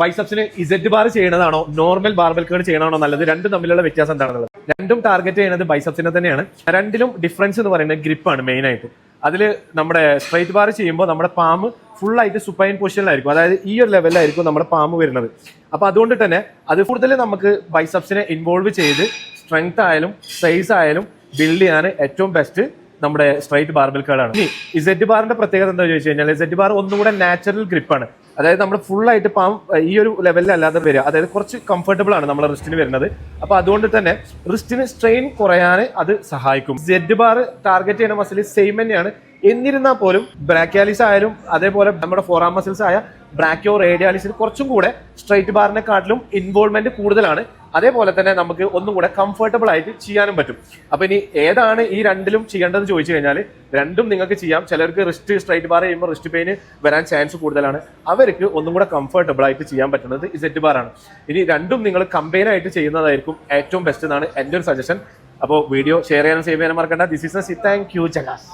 ബൈസെപ്സിന് Z bar ചെയ്യണതാണോ normal barbell കേർൾ ചെയ്യണതാണോ നല്ലത്? രണ്ടും തമ്മിലുള്ള വ്യത്യാസം എന്താണെന്നുള്ളത്. രണ്ടും ടാർഗറ്റ് ചെയ്യുന്നത് ബൈസെപ്സിനെ തന്നെയാണ്. രണ്ടിലും ഡിഫറൻസ് എന്ന് പറയുന്നത് ഗ്രിപ്പാണ് മെയിൻ ആയിട്ട്. അതിൽ നമ്മുടെ സ്ട്രൈറ്റ് ബാർ ചെയ്യുമ്പോൾ നമ്മുടെ പാമ്പ് ഫുൾ ആയിട്ട് സുപ്പൈൻ പൊസിഷനിലായിരിക്കും, അതായത് ഈ ഒരു ലെവലിലായിരിക്കും നമ്മുടെ പാമ്പ് വരുന്നത്. അപ്പൊ അതുകൊണ്ട് തന്നെ അത് കൂടുതൽ നമുക്ക് ബൈസെപ്സിനെ ഇൻവോൾവ് ചെയ്ത് സ്ട്രെങ്ത് ആയാലും സൈസ് ആയാലും ബിൽഡ് ചെയ്യാൻ ഏറ്റവും ബെസ്റ്റ് നമ്മുടെ സ്ട്രൈറ്റ് ബാർബൽ കേർൾ ആണ്. ഇനി ഇസെഡ് ബാറിന്റെ പ്രത്യേകത എന്താ ചോദിച്ചു കഴിഞ്ഞാൽ ഇസെഡ് ബാർ ഒന്നും കൂടെ നാച്ചുറൽ ഗ്രിപ്പാണ്. അതായത് നമ്മൾ ഫുൾ ആയിട്ട് ഈ ഒരു ലെവലിലല്ലാതെ വരിക, അതായത് കുറച്ച് കംഫർട്ടബിൾ ആണ് നമ്മുടെ റിസ്റ്റിന് വരുന്നത്. അപ്പൊ അതുകൊണ്ട് തന്നെ റിസ്റ്റിന് സ്ട്രെയിൻ കുറയാൻ അത് സഹായിക്കും. ഇസെഡ് ബാർ ടാർഗറ്റ് ചെയ്യുന്ന മസിൽ സെയിം തന്നെയാണ്. എന്നിരുന്നാൽ പോലും ബ്രാക്യാലിസ് ആയാലും അതേപോലെ നമ്മുടെ ഫോറാം മസിൽസ് ആയ ബ്രാക്യോ റേഡിയാലിസിന് കുറച്ചും കൂടെ സ്ട്രൈറ്റ് ബാറിനെക്കാട്ടിലും ഇൻവോൾവ്മെന്റ് കൂടുതലാണ്. അതേപോലെ തന്നെ നമുക്ക് ഒന്നും കൂടെ കംഫർട്ടബിൾ ആയിട്ട് ചെയ്യാനും പറ്റും. അപ്പൊ ഇനി ഏതാണ് ഈ രണ്ടിലും ചെയ്യേണ്ടതെന്ന് ചോദിച്ചു കഴിഞ്ഞാൽ രണ്ടും നിങ്ങൾക്ക് ചെയ്യാം. ചിലർക്ക് റിസ്റ്റ് സ്ട്രൈറ്റ് ബാർ ചെയ്യുമ്പോൾ റിസ്റ്റ് പെയിന് വരാൻ ചാൻസ് കൂടുതലാണ്. അവർക്ക് ഒന്നും കൂടെ കംഫർട്ടബിൾ ആയിട്ട് ചെയ്യാൻ പറ്റുന്നത് ഇസെഡ് ബാർ ആണ്. ഇനി രണ്ടും നിങ്ങൾ കമ്പൈൻ ആയിട്ട് ചെയ്യുന്നതായിരിക്കും ഏറ്റവും ബെസ്റ്റ് എന്നാണ് എൻ്റെ ഒരു സജഷൻ. അപ്പോൾ വീഡിയോ ഷെയർ ചെയ്യാനും സേവ് ചെയ്യാനും മറക്കണ്ട. This is thank you ജഗാസ്.